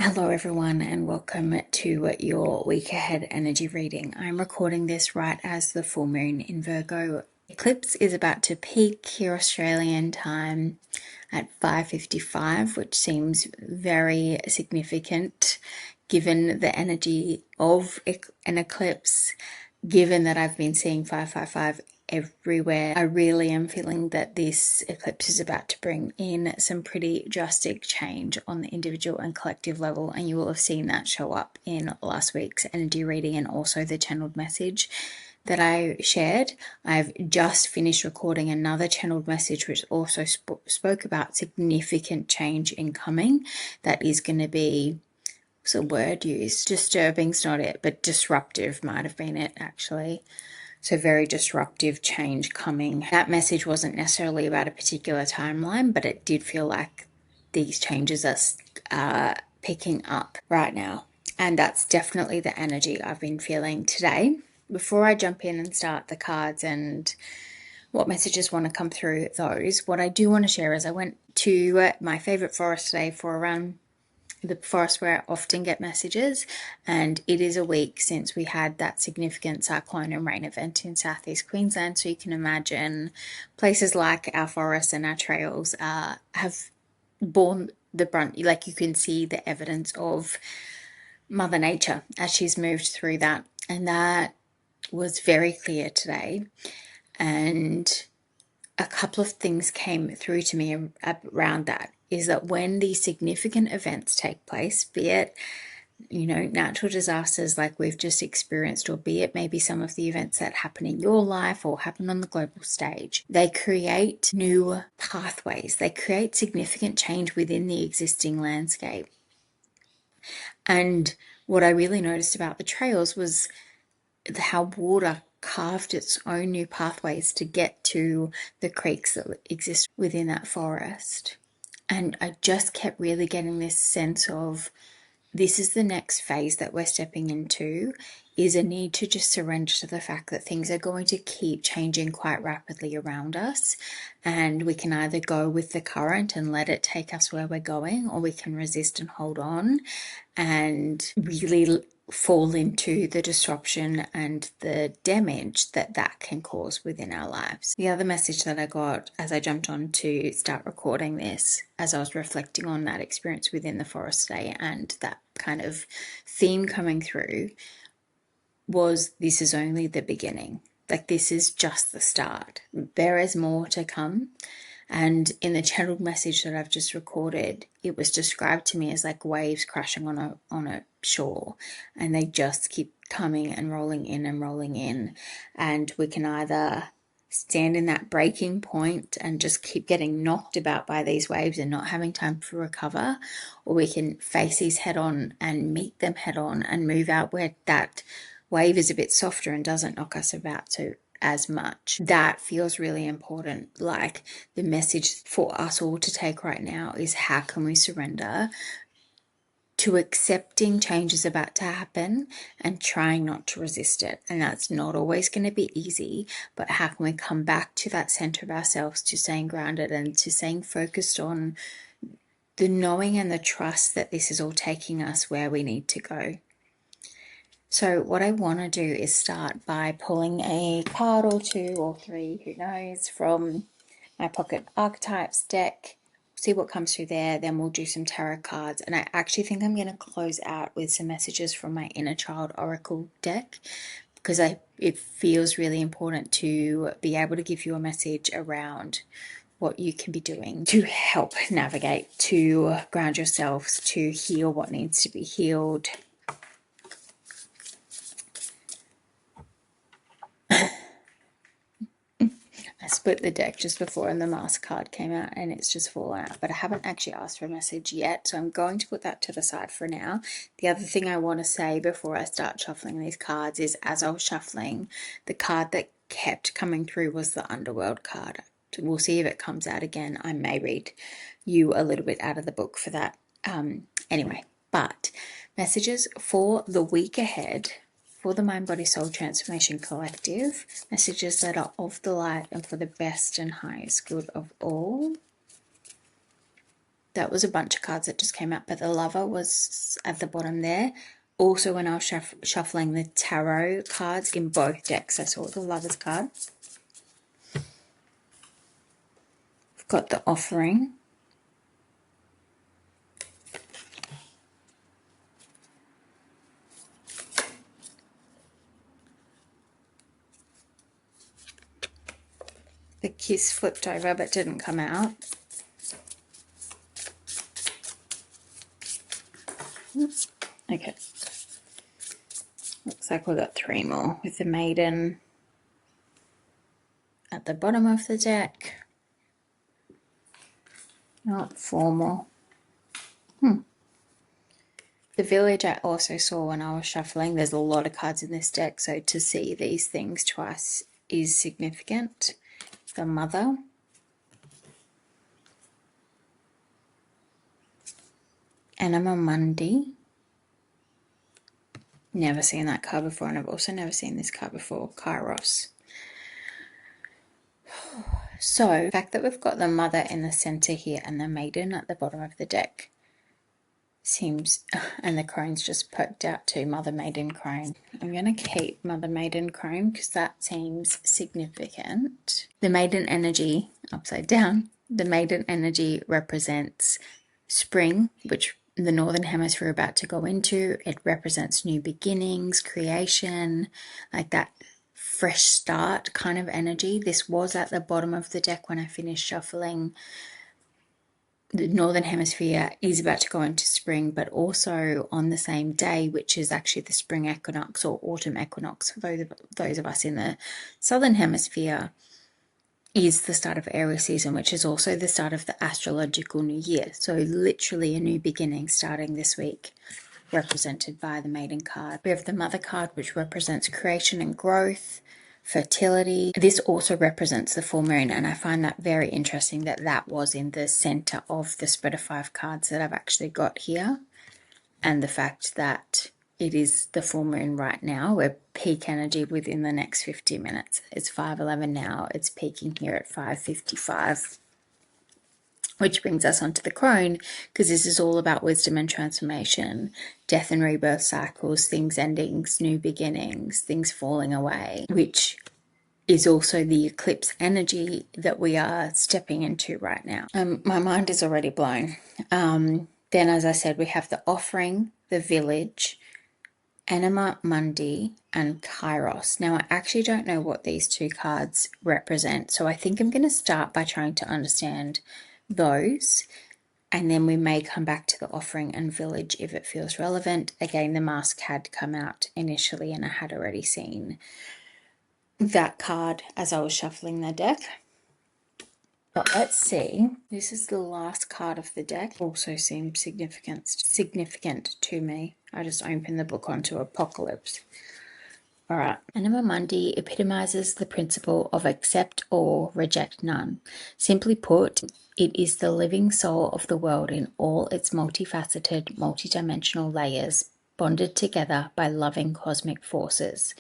Hello, everyone, and welcome to your week ahead energy reading. I'm recording this right as the full moon in Virgo eclipse is about to peak here Australian time at 5:55, which seems very significant given the energy of an eclipse. Given that I've been seeing 555 everywhere, I really am feeling that this eclipse is about to bring in some pretty drastic change on the individual and collective level, and you will have seen that show up in last week's energy reading and also the channeled message that I shared. I've just finished recording another channeled message which also spoke about significant change incoming that is going to be, what's the word used? Disturbing's not it, but disruptive might have been it actually. So very disruptive change coming. That message wasn't necessarily about a particular timeline, but it did feel like these changes are picking up right now. And that's definitely the energy I've been feeling today. Before I jump in and start the cards and what messages want to come through those, what I do want to share is I went to my favorite forest today for a run, the forest where I often get messages, and it is a week since we had that significant cyclone and rain event in southeast Queensland, so you can imagine places like our forests and our trails have borne the brunt. Like, you can see the evidence of Mother Nature as she's moved through that, and that was very clear today. And a couple of things came through to me around that, is that when these significant events take place, be it, natural disasters like we've just experienced, or be it maybe some of the events that happen in your life or happen on the global stage, they create new pathways. They create significant change within the existing landscape. And what I really noticed about the trails was how water carved its own new pathways to get to the creeks that exist within that forest. And I just kept really getting this sense of, this is the next phase that we're stepping into, is a need to just surrender to the fact that things are going to keep changing quite rapidly around us, and we can either go with the current and let it take us where we're going, or we can resist and hold on and really fall into the disruption and the damage that that can cause within our lives. The other message that I got as I jumped on to start recording this, as I was reflecting on that experience within the forest today and that kind of theme coming through, was this is only the beginning. Like, this is just the start. There is more to come. And in the channeled message that I've just recorded, it was described to me as like waves crashing on a shore, and they just keep coming and rolling in and rolling in. And we can either stand in that breaking point and just keep getting knocked about by these waves and not having time to recover, or we can face these head on and meet them head on and move out where that wave is a bit softer and doesn't knock us about so as much. That feels really important. Like, the message for us all to take right now is, how can we surrender to accepting change is about to happen and trying not to resist it? And that's not always going to be easy, but how can we come back to that center of ourselves, to staying grounded and to staying focused on the knowing and the trust that this is all taking us where we need to go. So what I want to do is start by pulling a card or two or three, who knows, from my Pocket Archetypes deck. See what comes through there. Then we'll do some tarot cards. And I actually think I'm going to close out with some messages from my Inner Child Oracle deck, because it feels really important to be able to give you a message around what you can be doing to help navigate, to ground yourselves, to heal what needs to be healed. I split the deck just before and the Mask card came out and it's just fallen out, but I haven't actually asked for a message yet, so I'm going to put that to the side for now. The other thing I want to say before I start shuffling these cards is, as I was shuffling, the card that kept coming through was the Underworld card. We'll see if it comes out again. I may read you a little bit out of the book for that. Anyway, but messages for the week ahead for the Mind Body Soul Transformation Collective, messages that are of the light and for the best and highest good of all. That was a bunch of cards that just came out, but the Lover was at the bottom there. Also, when I was shuffling the tarot cards in both decks, I saw the Lover's card. We've got the Offering. The Kiss flipped over but didn't come out. Okay. Looks like we've got 3 more with the Maiden at the bottom of the deck. Not 4 more. The Village I also saw when I was shuffling. There's a lot of cards in this deck, so to see these things twice is significant. The Mother. Anima Mundi. Never seen that card before, and I've also never seen this card before. Kairos. So, the fact that we've got the Mother in the center here and the Maiden at the bottom of the deck seems, and the crone's just poked out too, Mother, Maiden, Crone. I'm going to keep Mother, Maiden, Crone because that seems significant. The Maiden energy, upside down, the Maiden energy represents spring, which the Northern Hemisphere are about to go into. It represents new beginnings, creation, like that fresh start kind of energy. This was at the bottom of the deck when I finished shuffling. The Northern Hemisphere is about to go into spring, but also on the same day, which is actually the spring equinox or autumn equinox for those of us in the Southern Hemisphere, is the start of Aries season, which is also the start of the astrological new year. So literally a new beginning starting this week, represented by the Maiden card. We have the Mother card, which represents creation and growth, fertility. This also represents the full moon, and I find that very interesting that that was in the center of the spread of 5 cards that I've actually got here, and the fact that it is the full moon right now. We're peak energy within the next 50 minutes. It's 5:11 now. It's peaking here at 5:55. Which brings us onto the crone, because this is all about wisdom and transformation, death and rebirth cycles, things endings, new beginnings, things falling away, which is also the eclipse energy that we are stepping into right now. My mind is already blown. Then, as I said, we have the Offering, the Village, Anima Mundi, and Kairos. Now, I actually don't know what these 2 cards represent, so I think I'm going to start by trying to understand those, and then we may come back to the Offering and Village if it feels relevant. Again, the Mask had come out initially, and I had already seen that card as I was shuffling the deck. But let's see. This is the last card of the deck. Also seems significant to me. I just opened the book onto Apocalypse. All right. Anima Mundi epitomizes the principle of accept all, reject none. Simply put, it is the living soul of the world in all its multifaceted, multidimensional layers, bonded together by loving cosmic forces.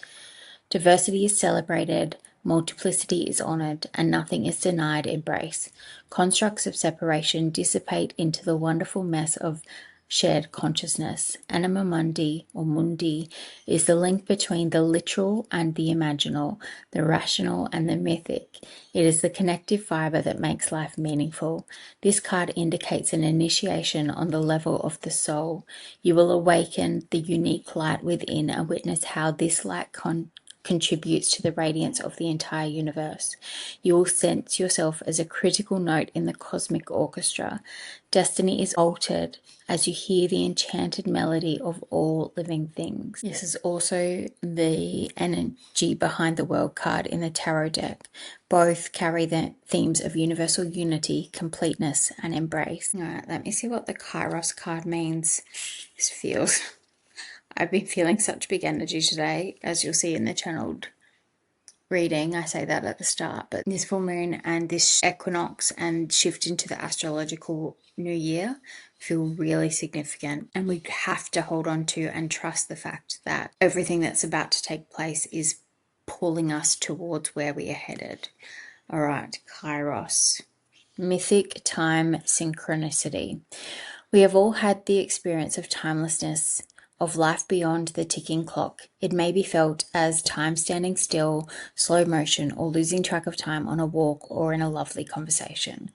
Diversity is celebrated, multiplicity is honored, and nothing is denied embrace. Constructs of separation dissipate into the wonderful mess of shared consciousness. Anima Mundi, or Mundi, is the link between the literal and the imaginal, the rational and the mythic. It is the connective fiber that makes life meaningful. This card indicates an initiation on the level of the soul. You will awaken the unique light within and witness how this light contributes to the radiance of the entire universe. You will sense yourself as a critical note in the cosmic orchestra. Destiny is altered as you hear the enchanted melody of all living things. This is also the energy behind the World card in the tarot deck. Both carry the themes of universal unity, completeness, and embrace. All right, let me see what the Kairos card means. This feels... I've been feeling such big energy today, as you'll see in the channeled reading. I say that at the start, but this full moon and this equinox and shift into the astrological new year feel really significant, and we have to hold on to and trust the fact that everything that's about to take place is pulling us towards where we are headed. All right, Kairos. Mythic time synchronicity. We have all had the experience of timelessness, of life beyond the ticking clock. It may be felt as time standing still, slow motion, or losing track of time on a walk or in a lovely conversation.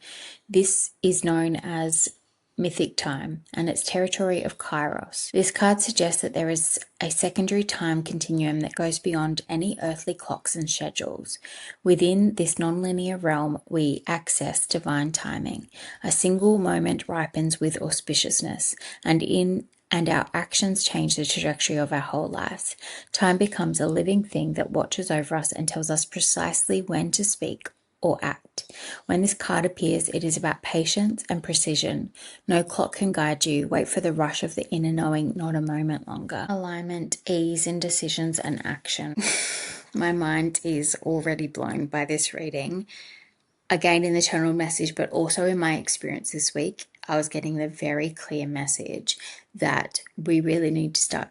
This is known as mythic time and its territory of kairos. This card suggests that there is a secondary time continuum that goes beyond any earthly clocks and schedules. Within this nonlinear realm, we access divine timing. A single moment ripens with auspiciousness, and our actions change the trajectory of our whole lives. Time becomes a living thing that watches over us and tells us precisely when to speak or act. When this card appears, it is about patience and precision. No clock can guide you. Wait for the rush of the inner knowing, not a moment longer. Alignment, ease in decisions and action. My mind is already blown by this reading. Again, in the general message, but also in my experience this week, I was getting the very clear message that we really need to start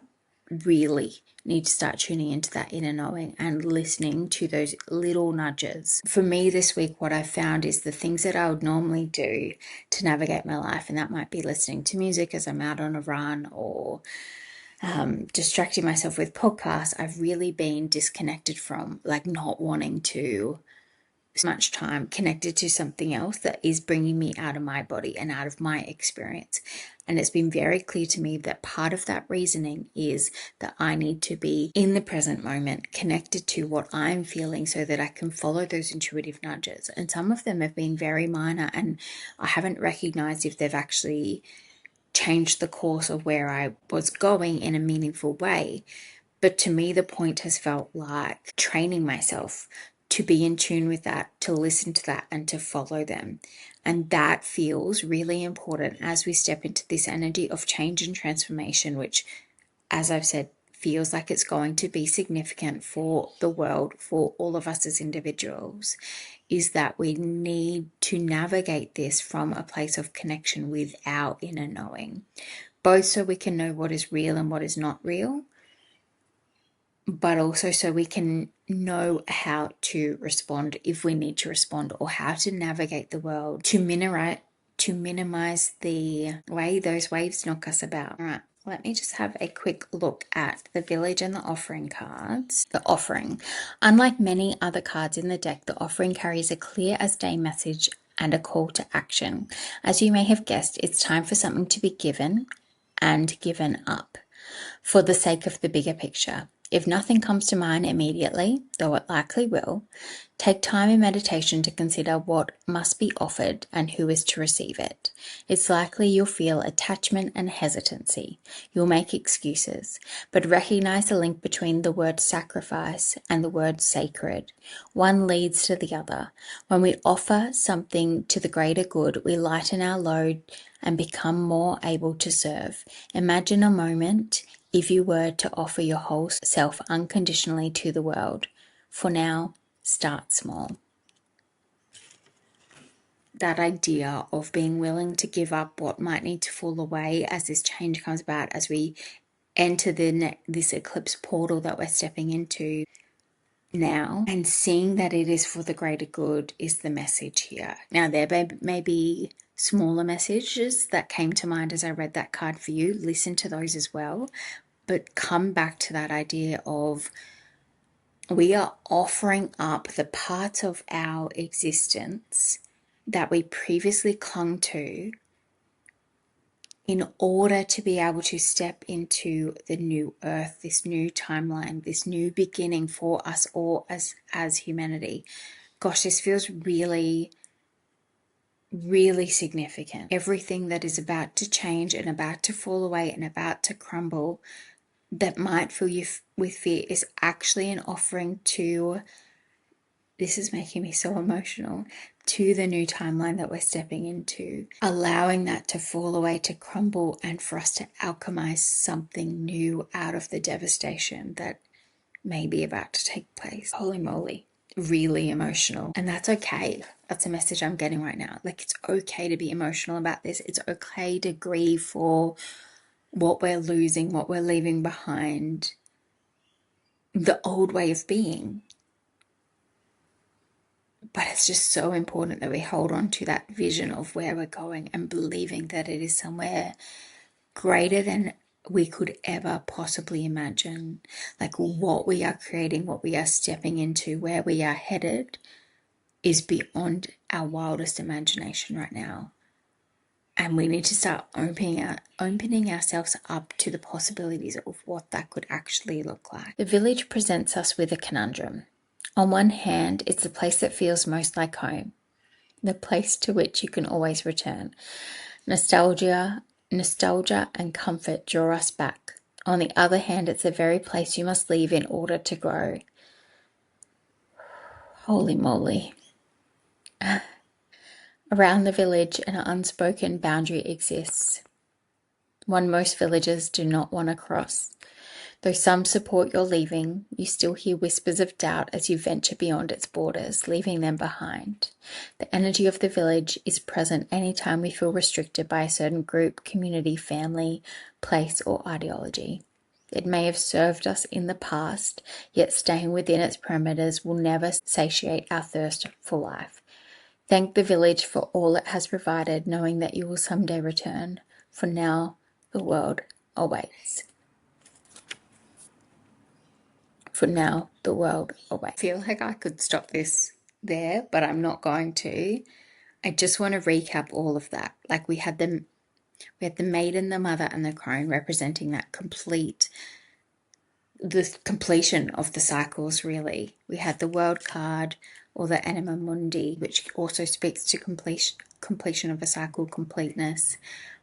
tuning into that inner knowing and listening to those little nudges. For me this week, what I found is the things that I would normally do to navigate my life, and that might be listening to music as I'm out on a run or distracting myself with podcasts, I've really been disconnected from, like not wanting to much time connected to something else that is bringing me out of my body and out of my experience. And it's been very clear to me that part of that reasoning is that I need to be in the present moment, connected to what I'm feeling so that I can follow those intuitive nudges. And some of them have been very minor, and I haven't recognized if they've actually changed the course of where I was going in a meaningful way. But to me, the point has felt like training myself to be in tune with that, to listen to that, and to follow them. And that feels really important as we step into this energy of change and transformation, which, as I've said, feels like it's going to be significant for the world, for all of us as individuals, is that we need to navigate this from a place of connection with our inner knowing, both so we can know what is real and what is not real, but also so we can know how to respond if we need to respond, or how to navigate the world to minimize the way those waves knock us about. All right, let me just have a quick look at the village and the offering cards. The offering. Unlike many other cards in the deck, the offering carries a clear as day message and a call to action. As you may have guessed, it's time for something to be given and given up for the sake of the bigger picture. If nothing comes to mind immediately, though it likely will, take time in meditation to consider what must be offered and who is to receive it. It's likely you'll feel attachment and hesitancy. You'll make excuses, but recognize the link between the word sacrifice and the word sacred. One leads to the other. When we offer something to the greater good, we lighten our load and become more able to serve. Imagine a moment if you were to offer your whole self unconditionally to the world. For now, start small. That idea of being willing to give up what might need to fall away as this change comes about, as we enter this eclipse portal that we're stepping into now, and seeing that it is for the greater good, is the message here. Now, there may be smaller messages that came to mind as I read that card for you. Listen to those as well. But come back to that idea of we are offering up the parts of our existence that we previously clung to in order to be able to step into the new earth, this new timeline, this new beginning for us all as humanity. Gosh, this feels really, really significant. Everything that is about to change and about to fall away and about to crumble, that might fill you with fear, is actually an offering to, this is making me so emotional, to the new timeline that we're stepping into, allowing that to fall away, to crumble, and for us to alchemize something new out of the devastation that may be about to take place. Holy moly, really emotional. And that's okay. That's a message I'm getting right now. Like, it's okay to be emotional about this. It's okay to grieve for what we're losing, what we're leaving behind, the old way of being. But it's just so important that we hold on to that vision of where we're going and believing that it is somewhere greater than we could ever possibly imagine. Like what we are creating, what we are stepping into, where we are headed is beyond our wildest imagination right now. And we need to start opening ourselves up to the possibilities of what that could actually look like. The village presents us with a conundrum. On one hand, it's the place that feels most like home, the place to which you can always return. Nostalgia and comfort draw us back. On the other hand, it's the very place you must leave in order to grow. Holy moly. Around the village, an unspoken boundary exists, one most villagers do not want to cross. Though some support your leaving, you still hear whispers of doubt as you venture beyond its borders, leaving them behind. The energy of the village is present anytime we feel restricted by a certain group, community, family, place, or ideology. It may have served us in the past, yet staying within its perimeters will never satiate our thirst for life. Thank the village for all it has provided, knowing that you will someday return. For now, the world awaits. For now, the world awaits. I feel like I could stop this there, but I'm not going to. I just want to recap all of that. Like we had the maiden, the mother, and the crone representing that the completion of the cycles, really. We had the world card, or the anima mundi, which also speaks to completion of a cycle, completeness,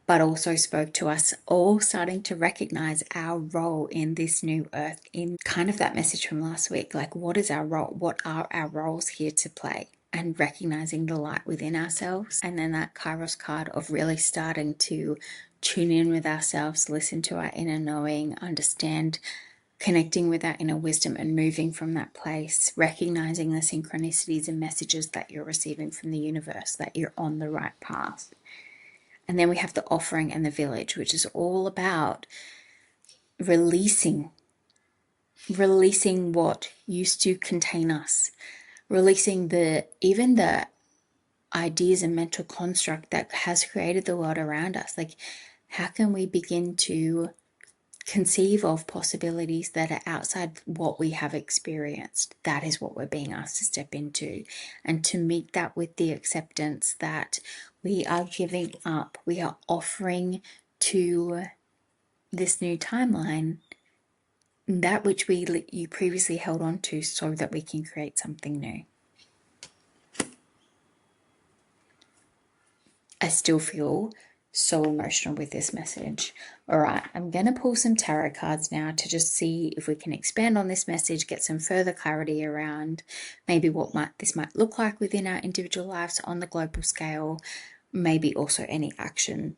but also spoke to us all starting to recognize our role in this new earth, in kind of that message from last week. Like, what is our role? What are our roles here to play? And recognizing the light within ourselves. And then that Kairos card of really starting to tune in with ourselves, listen to our inner knowing, understand, connecting with our inner wisdom and moving from that place, recognizing the synchronicities and messages that you're receiving from the universe, that you're on the right path. And then we have the offering and the village, which is all about releasing what used to contain us, releasing even the ideas and mental construct that has created the world around us. Like, how can we begin to conceive of possibilities that are outside what we have experienced? That is what we're being asked to step into, and to meet that with the acceptance that we are giving up, we are offering to this new timeline that which you previously held on to, so that we can create something new. I still feel so emotional with this message. All right, I'm going to pull some tarot cards now to just see if we can expand on this message, get some further clarity around maybe what this might look like within our individual lives on the global scale, maybe also any action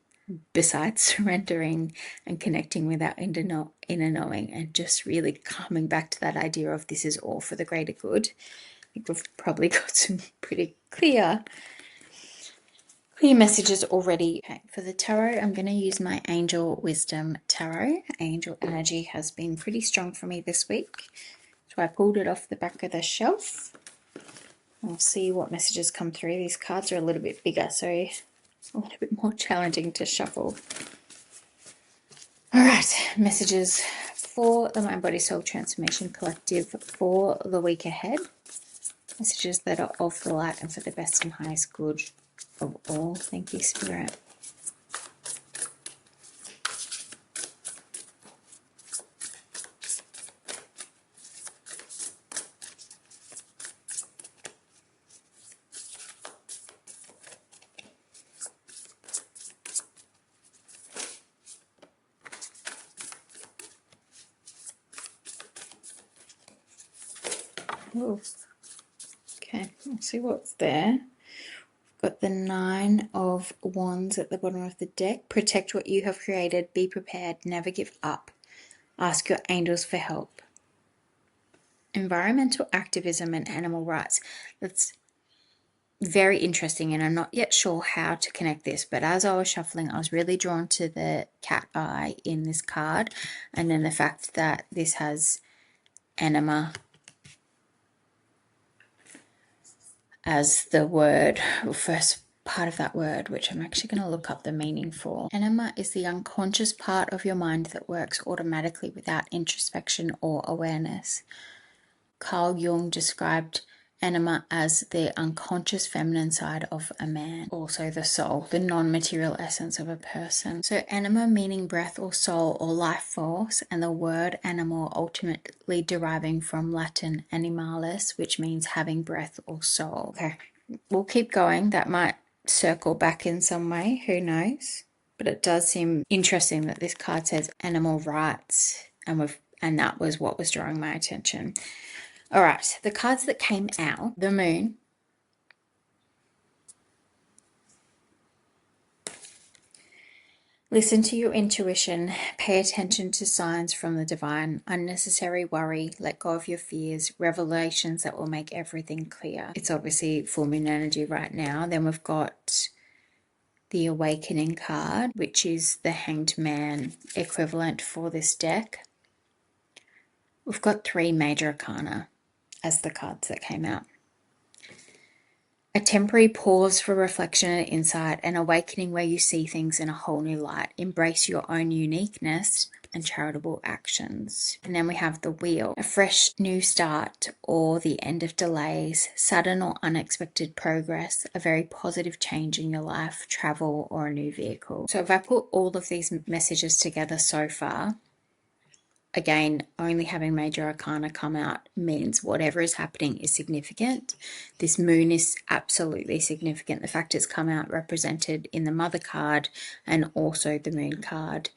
besides surrendering and connecting with our inner knowing, and just really coming back to that idea of this is all for the greater good. I think we've probably got some pretty clear messages already. Okay, for the tarot, I'm going to use my Angel Wisdom Tarot. Angel energy has been pretty strong for me this week, so I pulled it off the back of the shelf. We'll see what messages come through. These cards are a little bit bigger, so a little bit more challenging to shuffle. All right, messages for the Mind Body Soul Transformation Collective for the week ahead. Messages that are of the light and for the best and highest good of all. Thank you, Spirit. Ooh. Okay, let's see what's there. Got the 9 of Wands at the bottom of the deck. Protect what you have created. Be prepared. Never give up. Ask your angels for help. Environmental activism and animal rights. That's very interesting, and I'm not yet sure how to connect this, but as I was shuffling, I was really drawn to the cat eye in this card, and then the fact that this has anima as the word, or first part of that word, which I'm actually going to look up the meaning for. Anima is the unconscious part of your mind that works automatically without introspection or awareness. Carl Jung described anima as the unconscious feminine side of a man, also the soul, the non-material essence of a person. So anima meaning breath or soul or life force, and the word animal ultimately deriving from Latin animalis, which means having breath or soul. Okay, we'll keep going. That might circle back in some way, who knows? But it does seem interesting that this card says animal rights, and that was what was drawing my attention. All right, the cards that came out, the moon, listen to your intuition, pay attention to signs from the divine, unnecessary worry, let go of your fears, revelations that will make everything clear. It's obviously full moon energy right now. Then we've got the awakening card, which is the hanged man equivalent for this deck. We've got 3 major arcana as the cards that came out. A temporary pause for reflection and insight, an awakening where you see things in a whole new light. Embrace your own uniqueness and charitable actions. And then we have the wheel, a fresh new start or the end of delays, sudden or unexpected progress, a very positive change in your life, travel, or a new vehicle. So if I put all of these messages together so far, again, only having major arcana come out means whatever is happening is significant. This moon is absolutely significant. The fact it's come out represented in the mother card and also the moon card.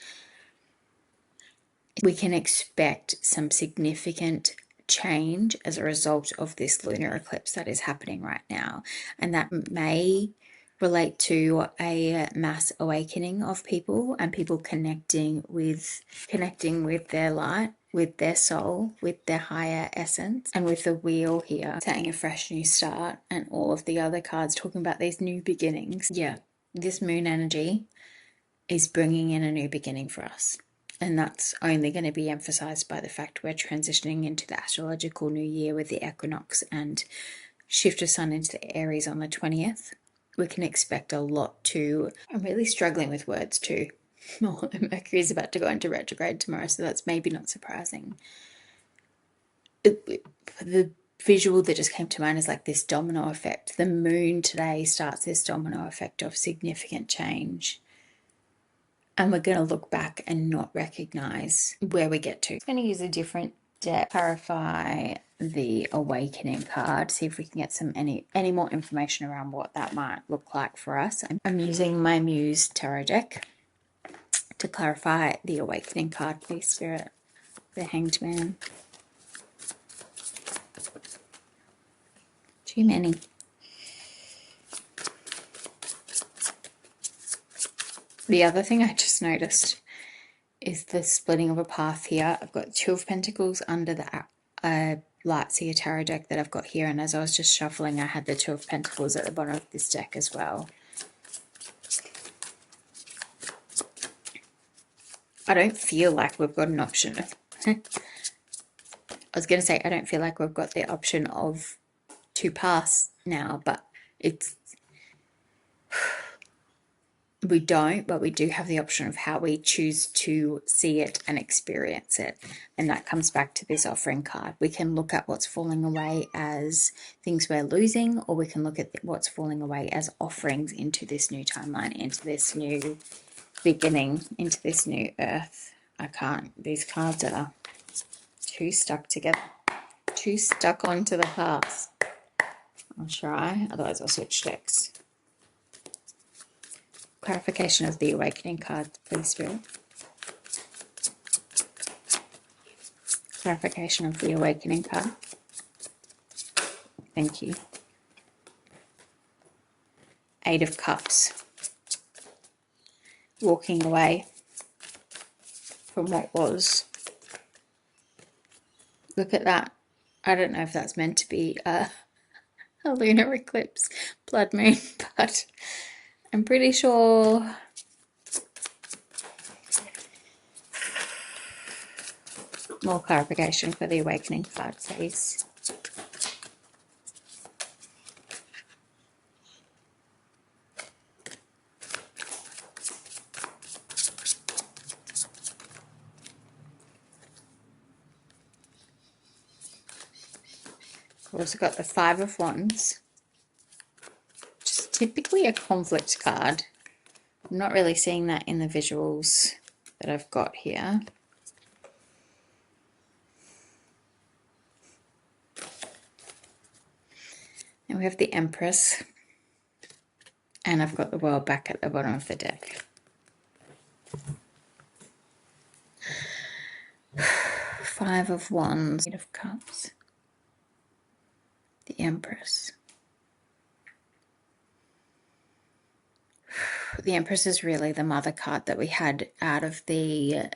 We can expect some significant change as a result of this lunar eclipse that is happening right now. And that may relate to a mass awakening of people and people connecting with their light, with their soul, with their higher essence. And with the wheel here saying a fresh new start, and all of the other cards talking about these new beginnings. Yeah, this moon energy is bringing in a new beginning for us. And that's only going to be emphasized by the fact we're transitioning into the astrological new year with the equinox and shift of sun into the Aries on the 20th. We can expect a lot to... I'm really struggling with words too. Mercury is about to go into retrograde tomorrow, so that's maybe not surprising. The visual that just came to mind is like this domino effect. The moon today starts this domino effect of significant change. And we're going to look back and not recognize where we get to. I'm going to use a different deck, clarify the awakening card, see if we can get some any more information around what that might look like for us. I'm using my Muse tarot deck to clarify the awakening card, please, Spirit. The Hanged Man. Too many. The other thing I just noticed is the splitting of a path here. I've got 2 of Pentacles under the Lightseer tarot deck that I've got here, and as I was just shuffling I had the 2 of Pentacles at the bottom of this deck as well. I don't feel like we've got an option. I was going to say I don't feel like we've got the option of 2 paths now, but we don't, but we do have the option of how we choose to see it and experience it. And that comes back to this offering card. We can look at what's falling away as things we're losing, or we can look at what's falling away as offerings into this new timeline, into this new beginning, into this new earth. These cards are too stuck together, too stuck onto the past. I'll try, otherwise I'll switch decks. Clarification of the awakening card, please, Spirit. Clarification of the awakening card. Thank you. 8 of Cups. Walking away from what was. Look at that. I don't know if that's meant to be a lunar eclipse, blood moon, but I'm pretty sure. More clarification for the awakening card, please. We've also got the Five of Wands, which is typically a conflict card. I'm not really seeing that in the visuals that I've got here. And we have the Empress, and I've got the World back at the bottom of the deck. Five of Wands, Eight of Cups, the Empress. The Empress is really the mother card that we had out of the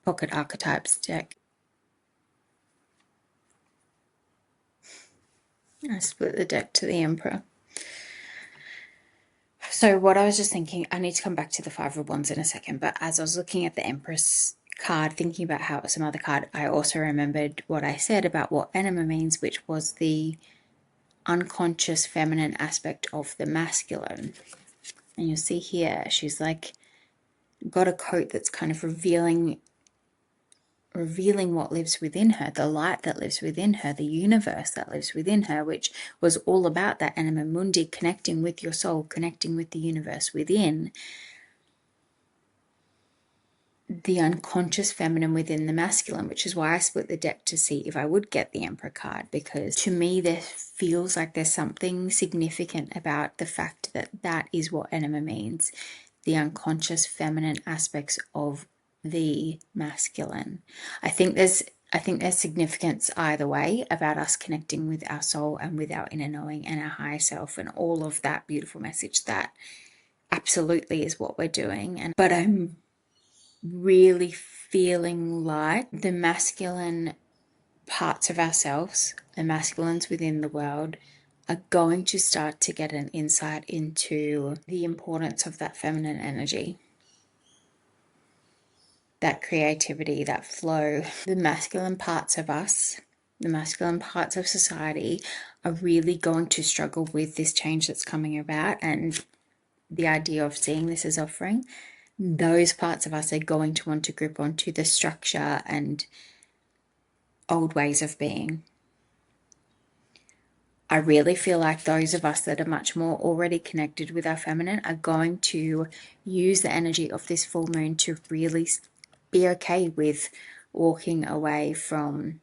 Pocket Archetypes deck. I split the deck to the Emperor. So what I was just thinking, I need to come back to the Five of Wands in a second, but as I was looking at the Empress card, thinking about how it was a mother card, I also remembered what I said about what enema means, which was the unconscious feminine aspect of the masculine. And you'll see here, she's like got a coat that's kind of revealing what lives within her, the light that lives within her, the universe that lives within her, which was all about that anima mundi, connecting with your soul, connecting with the universe within. The unconscious feminine within the masculine, which is why I split the deck to see if I would get the Emperor card, because to me there feels like there's something significant about the fact that that is what enema means, the unconscious feminine aspects of the masculine. I think there's significance either way about us connecting with our soul and with our inner knowing and our higher self and all of that beautiful message. That absolutely is what we're doing. But I'm really feeling like the masculine parts of ourselves, the masculines within the world, are going to start to get an insight into the importance of that feminine energy, that creativity, that flow. The masculine parts of us, the masculine parts of society, are really going to struggle with this change that's coming about, and the idea of seeing this as offering. Those parts of us are going to want to grip onto the structure and old ways of being. I really feel like those of us that are much more already connected with our feminine are going to use the energy of this full moon to really be okay with walking away from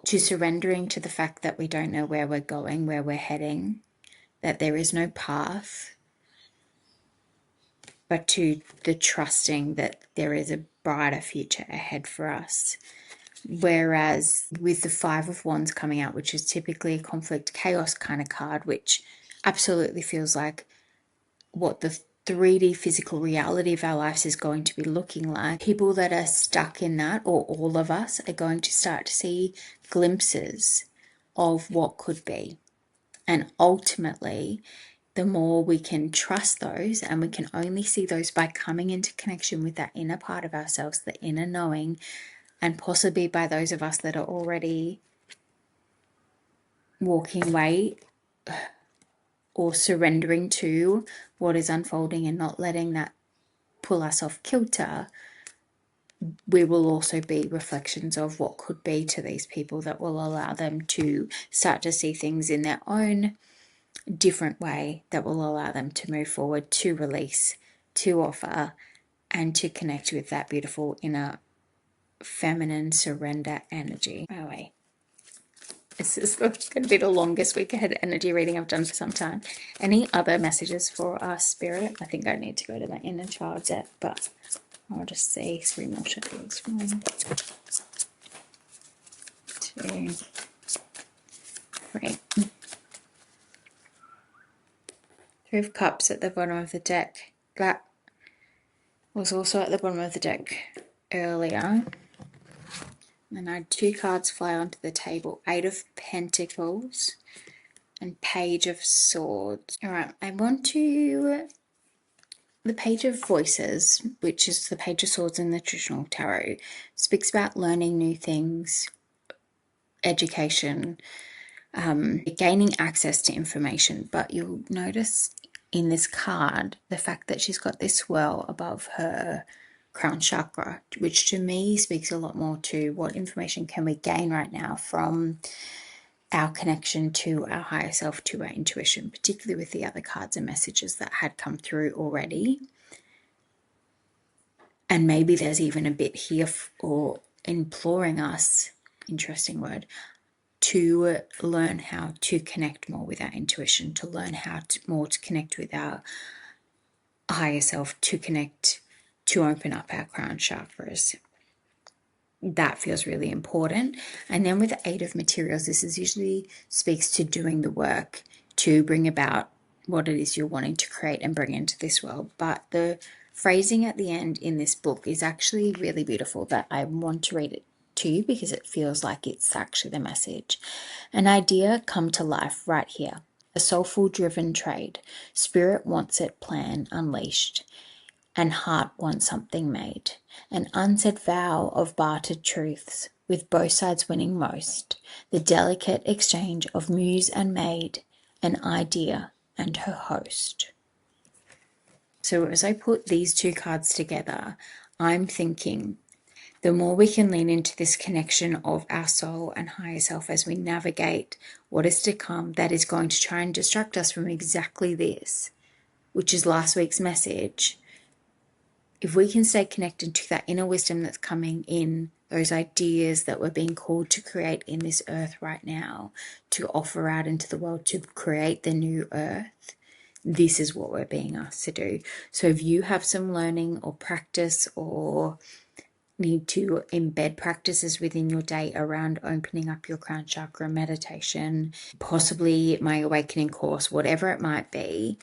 to surrendering to the fact that we don't know where we're going, where we're heading, that there is no path, but to the trusting that there is a brighter future ahead for us. Whereas with the Five of Wands coming out, which is typically a conflict chaos kind of card, which absolutely feels like what the 3D physical reality of our lives is going to be looking like, people that are stuck in that, or all of us, are going to start to see glimpses of what could be. And ultimately, the more we can trust those, and we can only see those by coming into connection with that inner part of ourselves, the inner knowing, and possibly by those of us that are already walking away or surrendering to what is unfolding and not letting that pull us off kilter, we will also be reflections of what could be to these people that will allow them to start to see things in their own different way, that will allow them to move forward, to release, to offer, and to connect with that beautiful inner feminine surrender energy. Anyway, this is going to be the longest week ahead energy reading I've done for some time. Any other messages for our spirit? I think I need to go to that inner child deck, but I'll just see 3 more shekels. 1, 2, 3. 3 of Cups at the bottom of the deck. That was also at the bottom of the deck earlier. And I had 2 cards fly onto the table. 8 of Pentacles and Page of Swords. Alright, I want to... The Page of Voices, which is the Page of Swords in the traditional tarot, speaks about learning new things, education, gaining access to information. But you'll notice in this card the fact that she's got this swirl above her crown chakra, which to me speaks a lot more to what information can we gain right now from our connection to our higher self, to our intuition, particularly with the other cards and messages that had come through already. And maybe there's even a bit here or imploring us, interesting word, to learn how to connect more with our intuition, to learn how to more to connect with our higher self, to connect, to open up our crown chakras. That feels really important. And then with the Eight of Materials, this is usually speaks to doing the work to bring about what it is you're wanting to create and bring into this world. But the phrasing at the end in this book is actually really beautiful, that I want to read it to you because it feels like it's actually the message. An idea come to life right here. A soulful driven trade. Spirit wants it, plan unleashed, and heart wants something made. An unsaid vow of bartered truths, with both sides winning most. The delicate exchange of muse and maid, an idea and her host. So as I put these two cards together, I'm thinking the more we can lean into this connection of our soul and higher self as we navigate what is to come, that is going to try and distract us from exactly this, which is last week's message. If we can stay connected to that inner wisdom that's coming in, those ideas that we're being called to create in this earth right now, to offer out into the world, to create the new earth, this is what we're being asked to do. So if you have some learning or practice or need to embed practices within your day around opening up your crown chakra, meditation, possibly my awakening course, whatever it might be,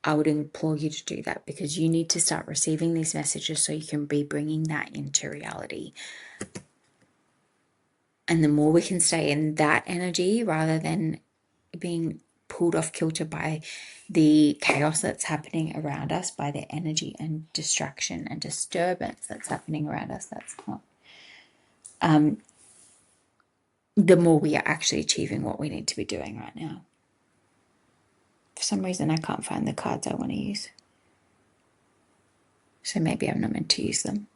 I would implore you to do that, because you need to start receiving these messages so you can be bringing that into reality. And the more we can stay in that energy rather than being pulled off kilter by the chaos that's happening around us, by the energy and distraction and disturbance that's happening around us, that's not, the more we are actually achieving what we need to be doing right now. For some reason, I can't find the cards I want to use. So maybe I'm not meant to use them.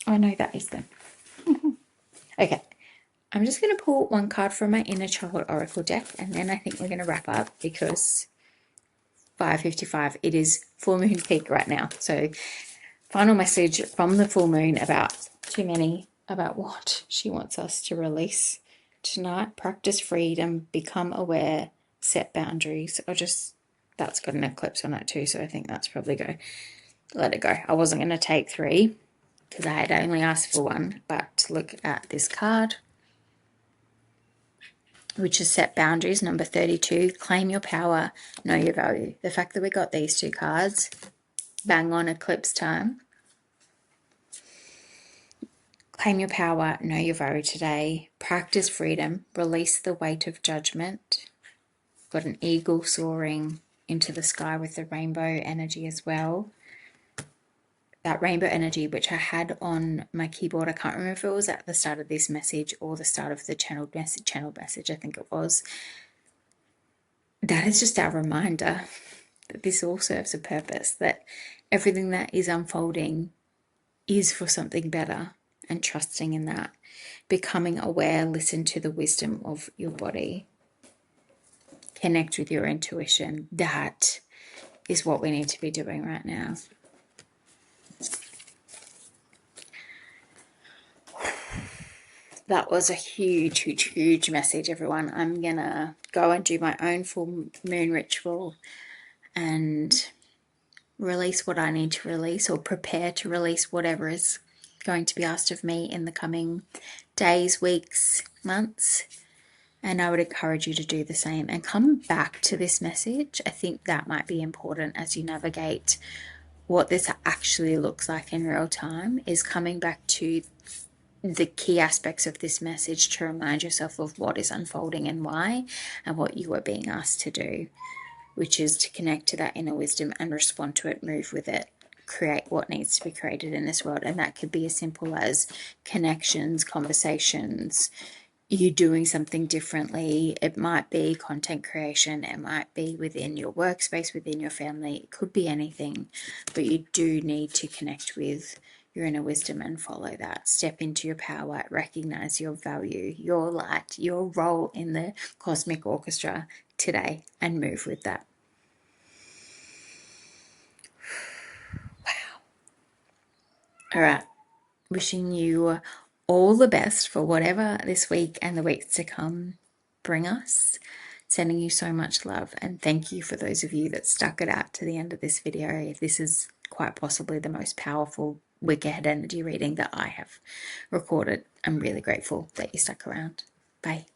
Oh no, that is them. Okay, I'm just going to pull one card from my Inner Child Oracle deck, and then I think we're going to wrap up, because 5:55, it is full moon peak right now. So final message from the full moon about about what she wants us to release tonight. Practice freedom, become aware, set boundaries. That's got an eclipse on it too, so I think that's probably let it go. I wasn't going to take 3 because I had only asked for 1, but look at this card, which is set boundaries, number 32. Claim your power, know your value. The fact that we got these 2 cards, bang on eclipse time. Claim your power, know your value today. Practice freedom, release the weight of judgment. Got an eagle soaring into the sky with the rainbow energy as well. That rainbow energy, which I had on my keyboard, I can't remember if it was at the start of this message or the start of the channeled message, I think it was. That is just our reminder that this all serves a purpose, that everything that is unfolding is for something better, and trusting in that. Becoming aware, listen to the wisdom of your body, connect with your intuition. That is what we need to be doing right now. That was a huge message, everyone. I'm gonna go and do my own full moon ritual and release what I need to release, or prepare to release whatever is going to be asked of me in the coming days, weeks, months. And I would encourage you to do the same and come back to this message. I think that might be important as you navigate what this actually looks like in real time, is coming back to the key aspects of this message to remind yourself of what is unfolding and why, and what you are being asked to do, which is to connect to that inner wisdom and respond to it, move with it, create what needs to be created in this world. And that could be as simple as connections, conversations, you doing something differently. It might be content creation, it might be within your workspace, within your family, it could be anything, but you do need to connect with your inner wisdom and follow that. Step into your power, recognize your value, your light, your role in the cosmic orchestra today, and move with that. Wow. All right. Wishing you all the best for whatever this week and the weeks to come bring us. Sending you so much love, and thank you for those of you that stuck it out to the end of this video. This is quite possibly the most powerful week ahead energy reading that I have recorded. I'm really grateful that you stuck around. Bye.